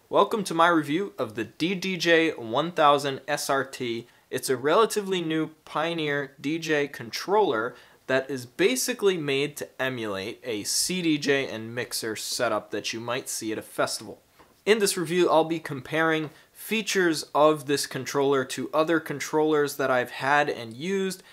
Welcome to my review of the DDJ-1000SRT. It's a relatively new Pioneer DJ controller that is basically made to emulate a CDJ and mixer setup that you might see at a festival. In this review, I'll be comparing features of this controller to other controllers that I've had and used.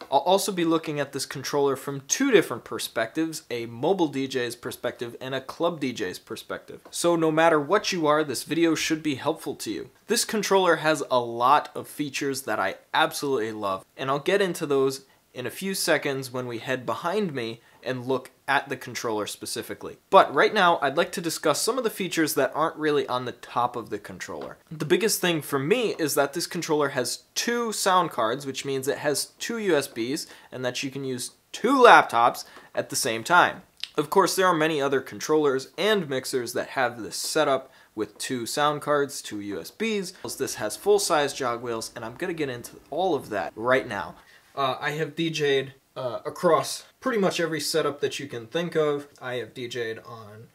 I'll also be looking at this controller from two different perspectives, a mobile DJ's perspective and a club DJ's perspective. So no matter what you are, this video should be helpful to you. This controller has a lot of features that I absolutely love, and I'll get into those in a few seconds when we head behind me and look at the controller specifically. But right now, I'd like to discuss some of the features that aren't really on the top of the controller. The biggest thing for me is that this controller has two sound cards, which means it has two USBs, and that you can use two laptops at the same time. Of course, there are many other controllers and mixers that have this setup with two sound cards, two USBs. This has full-size jog wheels, and I'm gonna get into all of that right now. I have DJ'd across pretty much every setup that you can think of. I have DJ'd on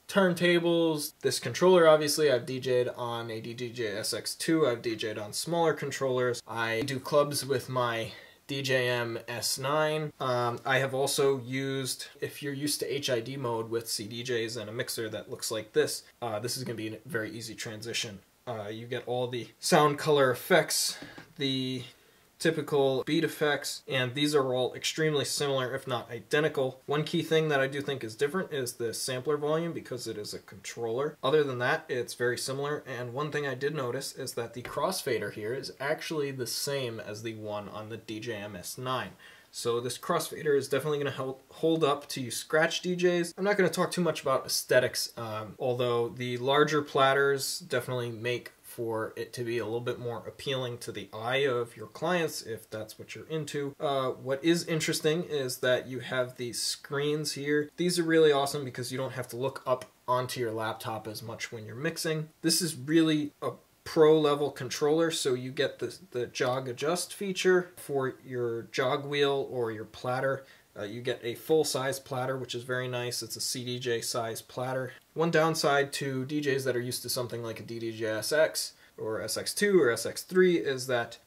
turntables. This controller, obviously, I've DJ'd on a DDJ-SX2. I've DJ'd on smaller controllers. I do clubs with my DJM-S9. I have also used, if you're used to HID mode with CDJs and a mixer that looks like this, this is going to be a very easy transition. You get all the sound color effects, the typical beat effects, and these are all extremely similar, if not identical. One key thing that I do think is different is the sampler volume, because it is a controller. Other than that, it's very similar, and one thing I did notice is that the crossfader here is actually the same as the one on the DJM-S9. So this crossfader is definitely going to help hold up to you scratch DJs. I'm not going to talk too much about aesthetics, although the larger platters definitely make for it to be a little bit more appealing to the eye of your clients, if that's what you're into. What is interesting is that you have these screens here. These are really awesome because you don't have to look up onto your laptop as much when you're mixing. This is really a pro-level controller, so you get the jog adjust feature for your jog wheel or your platter. You get a full-size platter, which is very nice. It's a CDJ size platter. One downside to DJs that are used to something like a DDJ-SX or SX2 or SX3 is that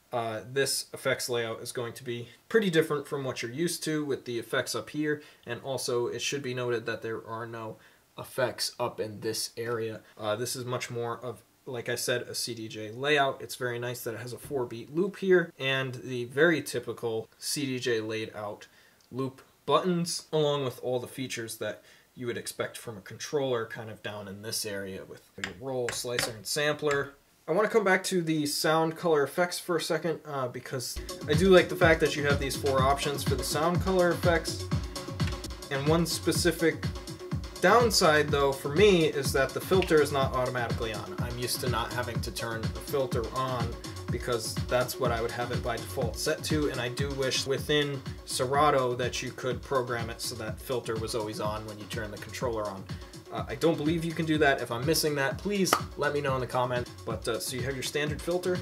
this effects layout is going to be pretty different from what you're used to with the effects up here, and also it should be noted that there are no effects up in this area. This is much more of, like I said, a CDJ layout. It's very nice that it has a 4-beat loop here, and the very typical CDJ laid out loop buttons, along with all the features that you would expect from a controller kind of down in this area with your roll, slicer, and sampler. I want to come back to the sound color effects for a second because I do like the fact that you have these four options for the sound color effects. And one specific downside, though, for me is that the filter is not automatically on. I'm used to not having to turn the filter on because that's what I would have it by default set to, and I do wish within Serato that you could program it so that filter was always on when you turn the controller on. I don't believe you can do that. If I'm missing that, please let me know in the comments. But so you have your standard filter.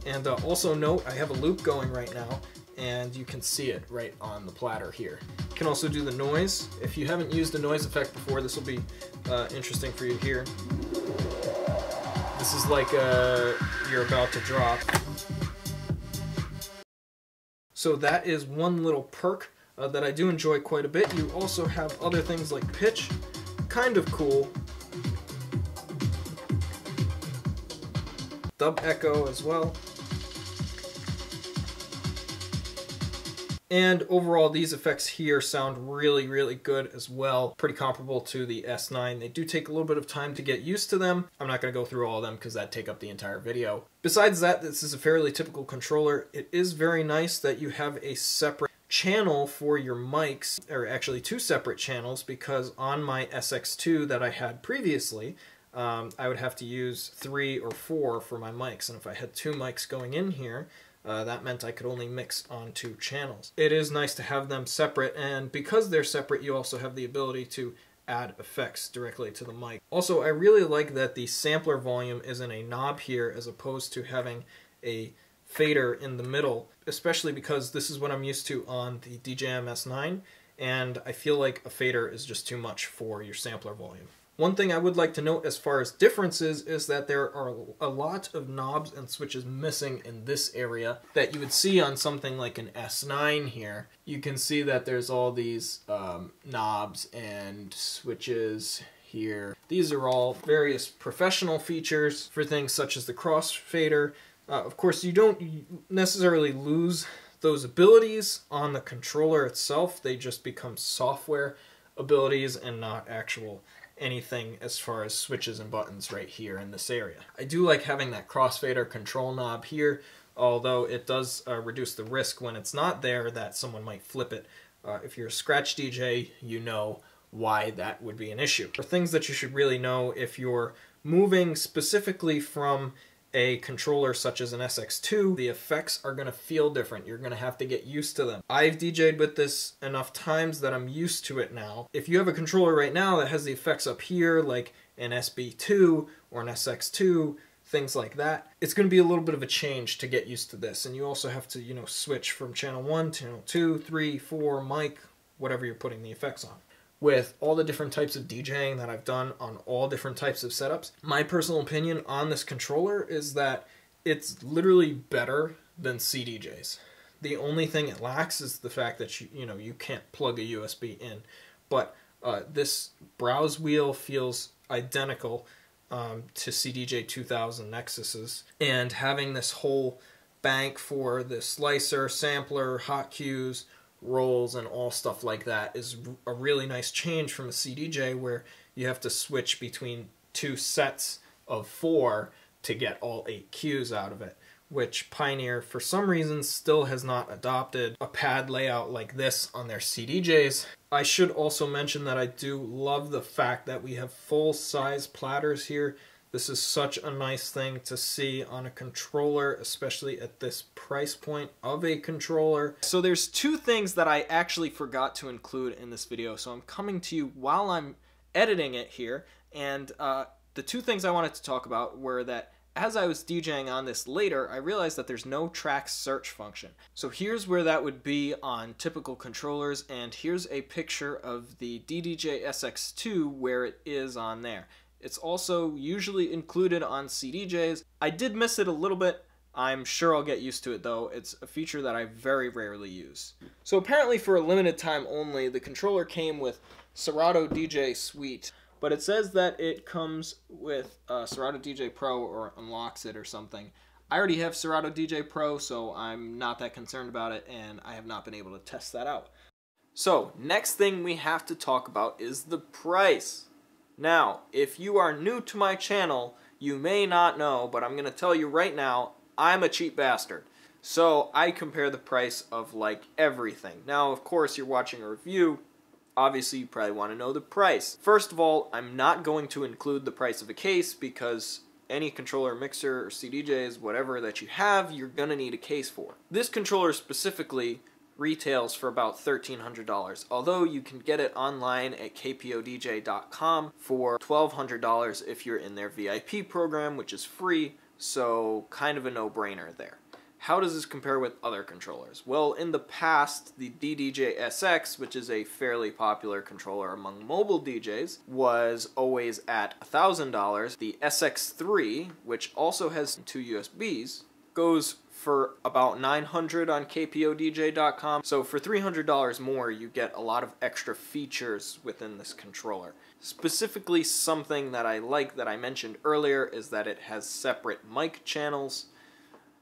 And also note, I have a loop going right now, and you can see it right on the platter here. You can also do the noise. If you haven't used a noise effect before, this will be interesting for you here. This is like you're about to drop. So that is one little perk that I do enjoy quite a bit. You also have other things like pitch, kind of cool. Dub echo as well. And overall, these effects here sound really, really good as well. Pretty comparable to the S9. They do take a little bit of time to get used to them. I'm not going to go through all of them because that'd take up the entire video. Besides that, this is a fairly typical controller. It is very nice that you have a separate channel for your mics, or actually two separate channels, because on my SX2 that I had previously, I would have to use 3 or 4 for my mics. And if I had two mics going in here, that meant I could only mix on 2 channels. It is nice to have them separate, and because they're separate, you also have the ability to add effects directly to the mic. Also, I really like that the sampler volume is in a knob here as opposed to having a fader in the middle, especially because this is what I'm used to on the DJM-S9, and I feel like a fader is just too much for your sampler volume. One thing I would like to note as far as differences is that there are a lot of knobs and switches missing in this area that you would see on something like an S9 here. You can see that there's all these knobs and switches here. These are all various professional features for things such as the crossfader. Of course, you don't necessarily lose those abilities on the controller itself. They just become software abilities and not actual anything as far as switches and buttons right here in this area. I do like having that crossfader control knob here, although it does reduce the risk when it's not there that someone might flip it. If you're a scratch DJ, you know why that would be an issue. For things that you should really know if you're moving specifically from a controller such as an SX2, the effects are going to feel different. You're going to have to get used to them. I've DJ'd with this enough times that I'm used to it now. If you have a controller right now that has the effects up here, like an SB2 or an SX2, things like that, it's going to be a little bit of a change to get used to this. And you also have to, switch from channel 1, channel 2, 3, 4, mic, whatever you're putting the effects on. With all the different types of DJing that I've done on all different types of setups, my personal opinion on this controller is that it's literally better than CDJs. The only thing it lacks is the fact that you can't plug a USB in. But this browse wheel feels identical to CDJ-1000 Nexus's, and having this whole bank for the slicer, sampler, hot cues, rolls, and all stuff like that is a really nice change from a CDJ where you have to switch between 2 sets of 4 to get all 8 cues out of it, which Pioneer for some reason still has not adopted a pad layout like this on their CDJs. I should also mention that I do love the fact that we have full-size platters here. This is such a nice thing to see on a controller, especially at this price point of a controller. So there's 2 things that I actually forgot to include in this video, so I'm coming to you while I'm editing it here, and the 2 things I wanted to talk about were that as I was DJing on this later, I realized that there's no track search function. So here's where that would be on typical controllers, and here's a picture of the DDJ-SX2 where it is on there. It's also usually included on CDJs. I did miss it a little bit. I'm sure I'll get used to it though. It's a feature that I very rarely use. So apparently for a limited time only, the controller came with Serato DJ Suite, but it says that it comes with Serato DJ Pro or unlocks it or something. I already have Serato DJ Pro, so I'm not that concerned about it, and I have not been able to test that out. So next thing we have to talk about is the price. Now, if you are new to my channel, you may not know, but I'm going to tell you right now, I'm a cheap bastard. So I compare the price of like everything. Now, of course, you're watching a review. Obviously, you probably want to know the price. First of all, I'm not going to include the price of a case because any controller, mixer, or CDJs, whatever that you have, you're going to need a case for. This controller specifically retails for about $1,300, although you can get it online at kpodj.com for $1,200 if you're in their VIP program, which is free, so kind of a no-brainer there. How does this compare with other controllers? Well, in the past, the DDJ-SX, which is a fairly popular controller among mobile DJs, was always at $1,000. The SX3, which also has 2 USBs, goes for about $900 on kpodj.com. So for $300 more, you get a lot of extra features within this controller. Specifically, something that I like that I mentioned earlier is that it has separate mic channels.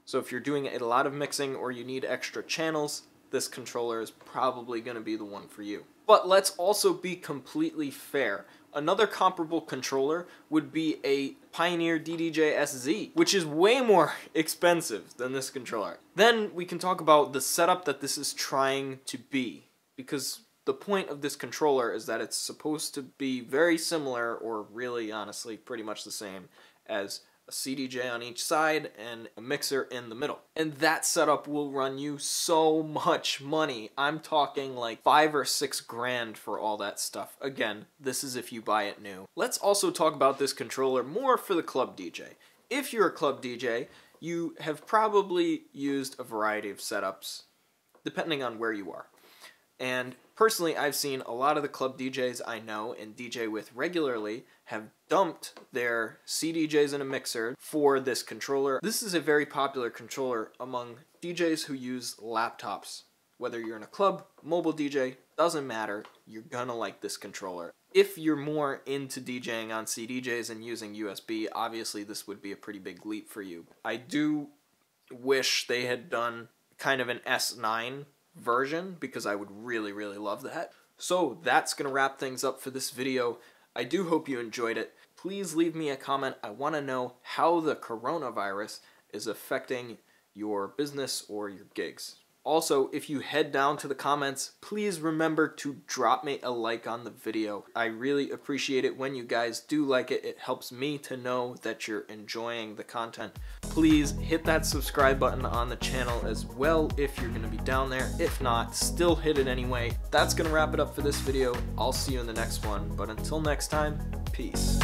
So if you're doing a lot of mixing or you need extra channels, this controller is probably going to be the one for you. But let's also be completely fair. Another comparable controller would be a Pioneer DDJ-SZ, which is way more expensive than this controller. Then we can talk about the setup that this is trying to be, because the point of this controller is that it's supposed to be very similar, or really honestly pretty much the same, as a CDJ on each side and a mixer in the middle. And that setup will run you so much money. I'm talking like 5 or 6 grand for all that stuff. Again, this is if you buy it new. Let's also talk about this controller more for the club DJ. If you're a club DJ, you have probably used a variety of setups, depending on where you are. And personally, I've seen a lot of the club DJs I know and DJ with regularly have dumped their CDJs in a mixer for this controller. This is a very popular controller among DJs who use laptops. Whether you're in a club, mobile DJ, doesn't matter, you're gonna like this controller. If you're more into DJing on CDJs and using USB, obviously this would be a pretty big leap for you. I do wish they had done kind of an S9 version, because I would really love that. So that's gonna wrap things up for this video. I do hope you enjoyed it. Please leave me a comment. I want to know how the coronavirus is affecting your business or your gigs. Also, if you head down to the comments, please remember to drop me a like on the video. I really appreciate it when you guys do like it. It helps me to know that you're enjoying the content. Please hit that subscribe button on the channel as well if you're going to be down there. If not, still hit it anyway. That's going to wrap it up for this video. I'll see you in the next one. But until next time, peace.